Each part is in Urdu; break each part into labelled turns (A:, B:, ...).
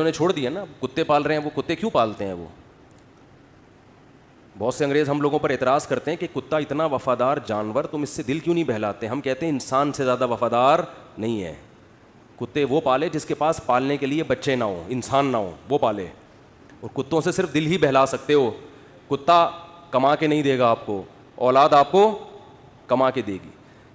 A: نے چھوڑ دیا نا, کتے پال رہے ہیں, وہ کتے کیوں پالتے ہیں؟ وہ بہت سے انگریز ہم لوگوں پر اعتراض کرتے ہیں کہ کتا اتنا وفادار جانور, تم اس سے دل کیوں نہیں بہلاتے؟ ہم کہتے ہیں انسان سے زیادہ وفادار نہیں ہے. کتے وہ پالے جس کے پاس پالنے کے لیے بچے نہ ہوں, انسان نہ ہوں, وہ پالے. اور کتوں سے صرف دل ہی بہلا سکتے ہو. کتا کما کے نہیں دے گا آپ کو, اولاد آپ کو کما کے دے گی.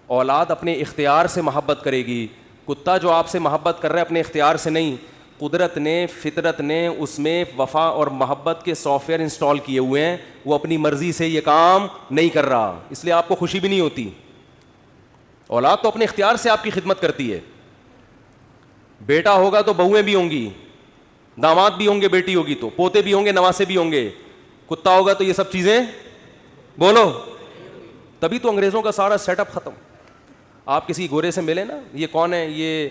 A: اولاد اپنے اختیار سے محبت کرے گی. کتا جو آپ سے محبت کر رہا ہے اپنے اختیار سے نہیں, قدرت نے, فطرت نے اس میں وفا اور محبت کے سافٹ ویئر انسٹال کیے ہوئے ہیں. وہ اپنی مرضی سے یہ کام نہیں کر رہا, اس لیے آپ کو خوشی بھی نہیں ہوتی. اولاد تو اپنے اختیار سے آپ کی خدمت کرتی ہے. بیٹا ہوگا تو بہویں بھی ہوں گی, داماد بھی ہوں گے, بیٹی ہوگی تو پوتے بھی ہوں گے, نواسے بھی ہوں گے. کتا ہوگا تو یہ سب چیزیں بولو. تبھی تو انگریزوں کا سارا سیٹ اپ ختم. آپ کسی گورے سے ملے نا, یہ کون ہے, یہ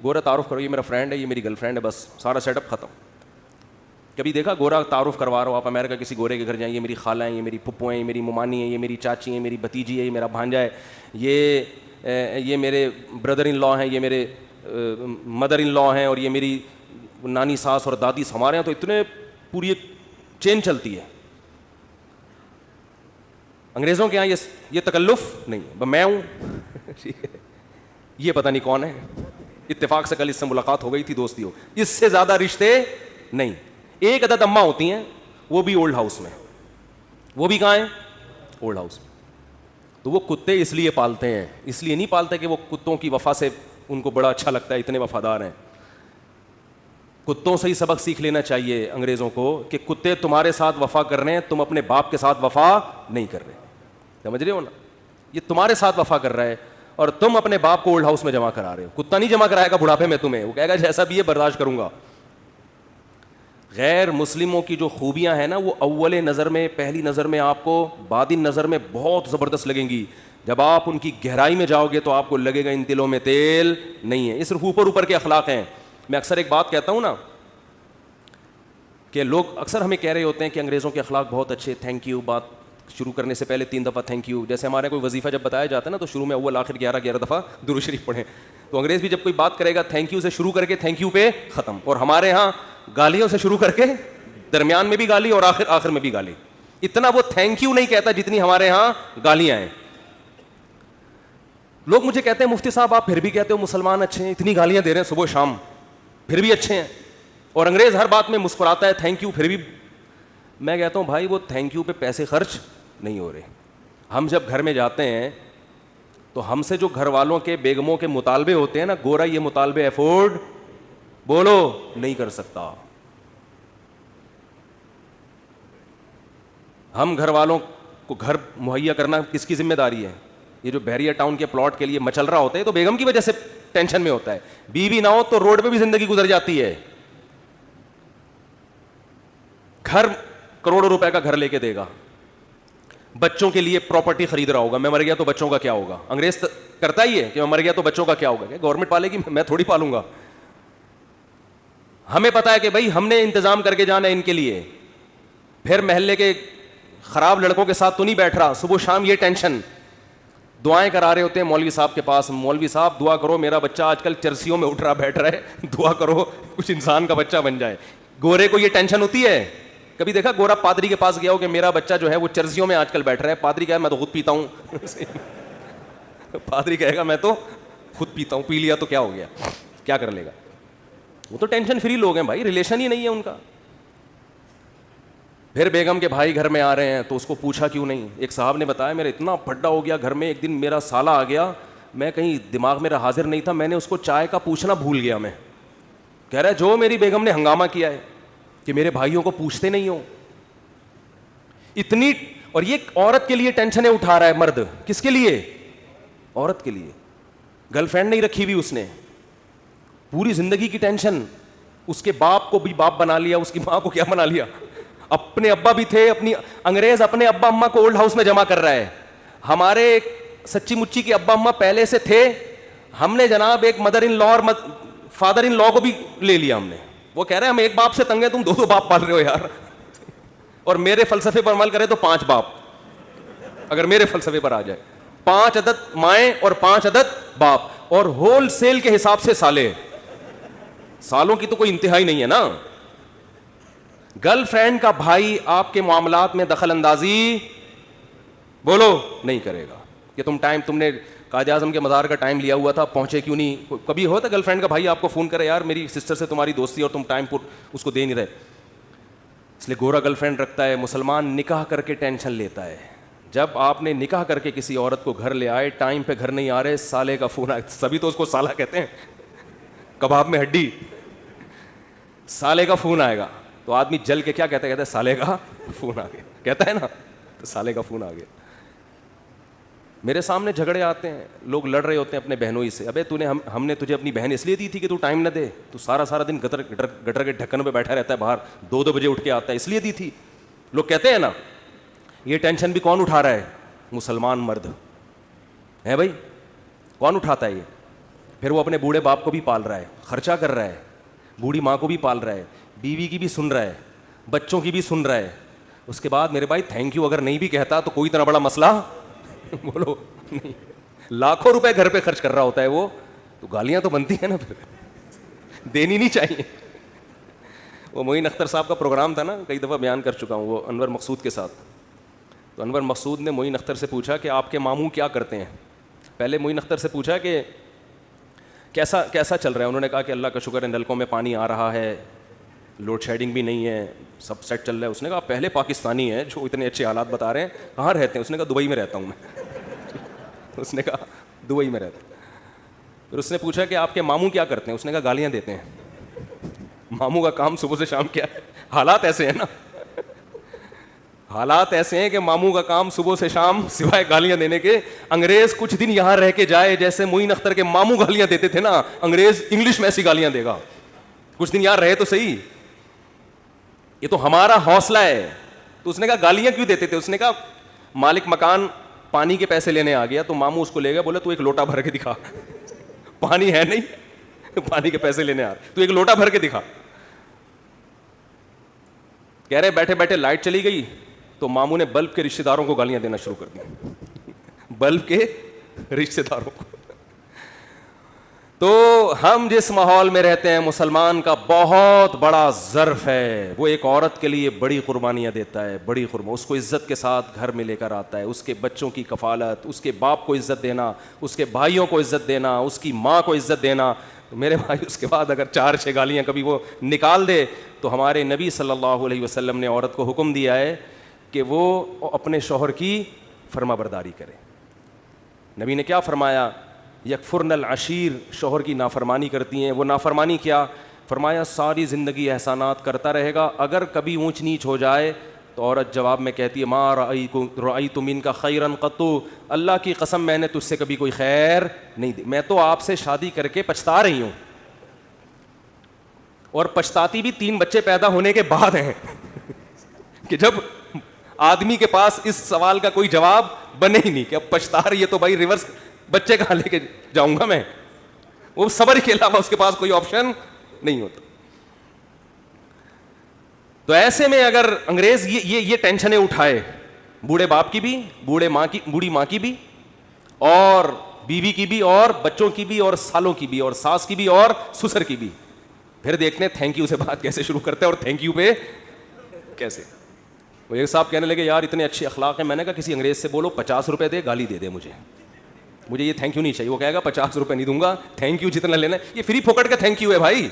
A: گورا تعارف کرو, یہ میرا فرینڈ ہے, یہ میری گرل فرینڈ ہے, بس سارا سیٹ اپ ختم. کبھی دیکھا گورا تعارف کروا رہا ہو آپ امریکہ کسی گورے کے گھر جائیں, یہ میری خالہ ہیں, یہ میری پھپھو ہیں, یہ میری ممانی ہیں, یہ میری چاچی ہیں, میری بھتیجی ہے, یہ میرا بھانجا ہے, یہ میرے بردر ان لا ہیں, یہ میرے مدر ان لا ہیں, اور یہ میری نانی ساس اور دادی. ہمارے یہاں تو اتنے پوری ایک چین چلتی ہے. انگریزوں کے یہاں یہ تکلف نہیں ہے. میں ہوں یہ پتہ نہیں کون ہے, اتفاق سے کل اس سے ملاقات ہو گئی تھی, دوستی ہو, اس سے زیادہ رشتے نہیں. ایک عدد اماں ہوتی ہیں, وہ بھی اولڈ ہاؤس میں. وہ بھی کہاں ہیں؟ اولڈ ہاؤس میں. تو وہ کتے اس لیے پالتے ہیں, اس لیے نہیں پالتے کہ وہ کتوں کی وفا سے ان کو بڑا اچھا لگتا ہے, اتنے وفادار ہیں. کتوں سے ہی سبق سیکھ لینا چاہیے انگریزوں کو کہ کتے تمہارے ساتھ وفا کر رہے ہیں, تم اپنے باپ کے ساتھ وفا نہیں کر رہے. سمجھ رہے ہو نا, یہ تمہارے ساتھ وفا کر رہا ہے اور تم اپنے باپ کو اولڈ ہاؤس میں جمع کرا رہے ہو. کتا نہیں جمع کرائے گا بڑھاپے میں تمہیں, وہ کہے گا جیسا بھی ہے برداشت کروں گا. غیر مسلموں کی جو خوبیاں ہیں نا, وہ اول نظر میں, پہلی نظر میں آپ کو, بعدی نظر میں بہت زبردست لگیں گی. جب آپ ان کی گہرائی میں جاؤ گے تو آپ کو لگے گا ان دلوں میں تیل نہیں ہے. یہ صرف اوپر اوپر کے اخلاق ہیں. میں اکثر ایک بات کہتا ہوں نا کہ لوگ اکثر ہمیں کہہ رہے ہوتے ہیں کہ انگریزوں کے اخلاق بہت اچھے, تھینک یو. بات شروع کرنے سے پہلے 3 دفعہ تھینک یو. جیسے ہمارے کوئی وظیفہ جب بتایا جاتا ہے نا تو شروع میں اول آخر 11 دفعہ درود شریف پڑھیں. تو انگریز بھی جب کوئی بات کرے گا تھینک یو سے شروع کر کے تھینک یو پہ ختم. اور ہمارے ہاں گالیوں سے شروع کر کے درمیان میں بھی گالی اور آخر میں بھی گالی. اتنا وہ تھینک یو نہیں کہتا جتنی ہمارے ہاں گالیاں ہیں. لوگ مجھے کہتے ہیں مفتی صاحب آپ پھر بھی کہتے ہو مسلمان اچھے ہیں, اتنی گالیاں دے رہے ہیں صبح شام, پھر بھی اچھے ہیں. اور انگریز ہر بات میں مسکراتا ہے تھینک یو, پھر بھی. میں کہتا ہوں بھائی وہ تھینک یو پہ پیسے خرچ نہیں ہو رہے. ہم جب گھر میں جاتے ہیں تو ہم سے جو گھر والوں کے, بیگموں کے مطالبے ہوتے ہیں نا, گورا یہ مطالبے افورڈ بولو نہیں کر سکتا. ہم گھر والوں کو گھر مہیا کرنا کس کی ذمہ داری ہے؟ یہ جو بحریہ ٹاؤن کے پلاٹ کے لیے مچل رہا ہوتا ہے تو بیگم کی وجہ سے ٹینشن میں ہوتا ہے. بیوی نہ ہو تو روڈ پہ بھی زندگی گزر جاتی ہے. گھر کروڑوں روپے کا گھر لے کے دے گا, بچوں کے لیے پراپرٹی خرید رہا ہوگا, میں مر گیا تو بچوں کا کیا ہوگا. انگریز کرتا ہی ہے کہ میں مر گیا تو بچوں کا کیا ہوگا. کہ گورنمنٹ پالے گی, میں تھوڑی پالوں گا. ہمیں پتا ہے کہ بھائی ہم نے انتظام کر کے جانا ہے ان کے لیے. پھر محلے کے خراب لڑکوں کے ساتھ تو نہیں بیٹھ رہا, صبح شام یہ ٹینشن. دعائیں کرا رہے ہوتے ہیں مولوی صاحب کے پاس, مولوی صاحب دعا کرو میرا بچہ آج کل چرسیوں میں اٹھ رہا بیٹھ رہا ہے, دعا کرو کچھ انسان کا بچہ بن جائے. گورے کو یہ ٹینشن ہوتی ہے. کبھی دیکھا گورا پادری کے پاس گیا ہو کہ میرا بچہ جو ہے وہ چرسیوں میں آج کل بیٹھ رہا ہے؟ پادری کہے میں تو خود پیتا ہوں. پادری کہے گا میں تو خود پیتا ہوں, پی لیا تو کیا ہو گیا, کیا کر لے گا. وہ تو ٹینشن فری لوگ ہیں بھائی, ریلیشن ہی نہیں ہے ان کا. پھر بیگم کے بھائی گھر میں آ رہے ہیں تو اس کو پوچھا کیوں نہیں. ایک صاحب نے بتایا میرا اتنا پھڈا ہو گیا گھر میں, ایک دن میرا سالہ آ گیا, میں کہیں دماغ میرا حاضر نہیں تھا, میں نے اس کو چائے کا پوچھنا بھول گیا. میں کہہ رہا ہے جو میری بیگم نے ہنگامہ کیا ہے کہ میرے بھائیوں کو پوچھتے نہیں ہو اتنی. اور یہ عورت کے لیے ٹینشنیں اٹھا رہا ہے مرد. کس کے لیے؟ عورت کے لیے. گرل فرینڈ نہیں رکھی ہوئی اس نے, پوری زندگی کی ٹینشن. اس کے باپ کو بھی باپ بنا لیا, اس کی ماں کو کیا بنا لیا, اپنے ابا بھی تھے. اپنی انگریز اپنے ابا اماں کو اولڈ ہاؤس میں جمع کر رہا ہے. ہمارے سچی مچی کے ابا اماں پہلے سے تھے, ہم نے جناب ایک مدر ان لا اور فادر ان لا کو بھی لے لیا ہم نے. وہ کہہ رہے ہیں ہم ایک باپ سے تنگ ہیں, تم 2 باپ پال رہے ہو یار. اور میرے فلسفے پر عمل کرے تو 5 باپ, اگر میرے فلسفے پر آ جائے 5 عدد مائیں اور 5 عدد باپ, اور ہول سیل کے حساب سے سالے. سالوں کی تو کوئی انتہا ہی نہیں ہے نا. گرل فرینڈ کا بھائی آپ کے معاملات میں دخل اندازی بولو نہیں کرے گا کہ تم نے قائد اعظم کے مزار کا ٹائم لیا ہوا تھا, پہنچے کیوں نہیں. کبھی ہوتا گرل فرینڈ کا بھائی آپ کو فون کرے, یار میری سسٹر سے تمہاری دوستی اور تم ٹائم اس کو دے نہیں رہے. اس لیے گورا گرل فرینڈ رکھتا ہے, مسلمان نکاح کر کے ٹینشن لیتا ہے. جب آپ نے نکاح کر کے کسی عورت کو گھر لے آئے, ٹائم پہ گھر نہیں آ رہے, سالے کا فون آئے. سبھی تو اس کو سالہ کہتے ہیں, کباب میں ہڈی. سالے کا فون آئے گا تو آدمی جل کے کیا کہتا ہے سالے کا فون آ گیا, کہتا ہے نا, تو سالے کا فون آ گیا. میرے سامنے جھگڑے آتے ہیں, لوگ لڑ رہے ہوتے ہیں اپنے بہنوں ہی سے. ابے ہم نے تجھے اپنی بہن اس لیے دی تھی کہ تو ٹائم نہ دے, تو سارا دن گٹر کے ڈھکن پہ بیٹھا رہتا ہے باہر, 2 بجے اٹھ کے آتا ہے, اس لیے دی تھی. لوگ کہتے ہیں نا, یہ ٹینشن بھی کون اٹھا رہا ہے؟ مسلمان مرد ہے بھائی. کون اٹھاتا ہے یہ؟ پھر وہ اپنے بوڑھے باپ کو بھی پال رہا ہے, خرچہ کر رہا ہے, بوڑھی ماں کو بھی پال رہا ہے, بیوی کی بھی سن رہا ہے, بچوں کی بھی سن رہا ہے. اس کے بعد میرے بھائی تھینک یو اگر نہیں بھی کہتا تو کوئی اتنا بڑا مسئلہ بولو نہیں. لاکھوں روپے گھر پہ خرچ کر رہا ہوتا ہے وہ, تو گالیاں تو بنتی ہیں نا, پھر دینی نہیں چاہیے. وہ معین اختر صاحب کا پروگرام تھا نا, کئی دفعہ بیان کر چکا ہوں, وہ انور مقصود کے ساتھ. تو انور مقصود نے معین اختر سے پوچھا کہ آپ کے ماموں کیا کرتے ہیں. پہلے معین اختر سے پوچھا کہ کیسا چل رہا ہے. انہوں نے کہا کہ اللہ کا شکر ہے, نلکوں میں پانی آ رہا ہے, لوڈ شیڈنگ بھی نہیں ہے, سب سیٹ چل رہا ہے. اس نے کہا پہلے پاکستانی ہیں جو اتنے اچھے حالات بتا رہے ہیں, کہاں رہتے ہیں؟ اس نے کہا دبئی میں رہتا ہوں میں. اس نے کہا دبئی میں رہتا. پھر اس نے پوچھا کہ آپ کے ماموں کیا کرتے ہیں. اس نے کہا گالیاں دیتے ہیں. ماموں کا کام صبح سے شام کیا ہے؟ حالات ایسے ہیں نا, حالات ایسے ہیں کہ ماموں کا کام صبح سے شام سوائے گالیاں دینے کے. انگریز کچھ دن یہاں رہ کے جائے, جیسے معین اختر کے ماموں گالیاں دیتے تھے نا, انگریز انگلش میں ایسی گالیاں دے گا. کچھ دن یہاں رہے تو صحیح, یہ تو ہمارا حوصلہ ہے. تو اس نے کہا گالیاں کیوں دیتے تھے؟ اس نے کہا مالک مکان پانی کے پیسے لینے آ گیا, تو ماموں اس کو لے گیا, بولا تو ایک لوٹا بھر کے دکھا. پانی ہے نہیں, پانی کے پیسے لینے آ رہا, تو ایک لوٹا بھر کے دکھا. کہہ رہے بیٹھے بیٹھے لائٹ چلی گئی, تو ماموں نے بلب کے رشتے داروں کو گالیاں دینا شروع کر دی. بلب کے رشتے داروں کو. تو ہم جس ماحول میں رہتے ہیں, مسلمان کا بہت بڑا ظرف ہے. وہ ایک عورت کے لیے بڑی قربانیاں دیتا ہے, بڑی اس کو عزت کے ساتھ گھر میں لے کر آتا ہے. اس کے بچوں کی کفالت, اس کے باپ کو عزت دینا, اس کے بھائیوں کو عزت دینا, اس کی ماں کو عزت دینا. تو میرے بھائی اس کے بعد اگر 4-6 گالیاں کبھی وہ نکال دے, تو ہمارے نبی صلی اللہ علیہ وسلم نے عورت کو حکم دیا ہے کہ وہ اپنے شوہر کی فرما برداری کرے. نبی نے کیا فرمایا؟ یکفرن العشیر, شوہر کی نافرمانی کرتی ہیں. وہ نافرمانی کیا فرمایا؟ ساری زندگی احسانات کرتا رہے گا, اگر کبھی اونچ نیچ ہو جائے تو عورت جواب میں کہتی ہے ما رأیت منک خیرا قط, اللہ کی قسم میں نے تجھ سے کبھی کوئی خیر نہیں دی, میں تو آپ سے شادی کر کے پچھتا رہی ہوں. اور پچھتاتی بھی 3 بچے پیدا ہونے کے بعد ہیں کہ جب آدمی کے پاس اس سوال کا کوئی جواب بنے ہی نہیں کہ اب پچھتا رہی ہے, تو بھائی ریورس بچے کہاں لے کے جاؤں گا میں. وہ صبر کے علاوہ اس کے پاس کوئی آپشن نہیں ہوتا. تو ایسے میں اگر انگریز یہ ٹینشنیں اٹھائے, بوڑھے باپ کی بھی, بوڑھی ماں کی بھی, اور بیوی کی بھی, اور بچوں کی بھی, اور سالوں کی بھی, اور ساس کی بھی, اور سسر کی بھی, پھر دیکھتے ہیں تھینک یو سے بات کیسے شروع کرتے ہیں اور تھینک یو پہ کیسے. وہ ایک صاحب کہنے لگے یار اتنے اچھے اخلاق ہیں. میں نے کہا کسی انگریز سے بولو 50 روپے دے, گالی دے دے مجھے یہ تھینک یو نہیں چاہیے. وہ کہے گا 50 روپے نہیں دوں گا, تھینک یو جتنا لینا ہے. یہ فری پھوکٹ کا تھینک یو ہے بھائی,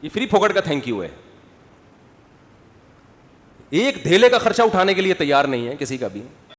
A: یہ فری پھوکٹ کا تھینک یو ہے. ایک دھیلے کا خرچہ اٹھانے کے لیے تیار نہیں ہے کسی کا بھی.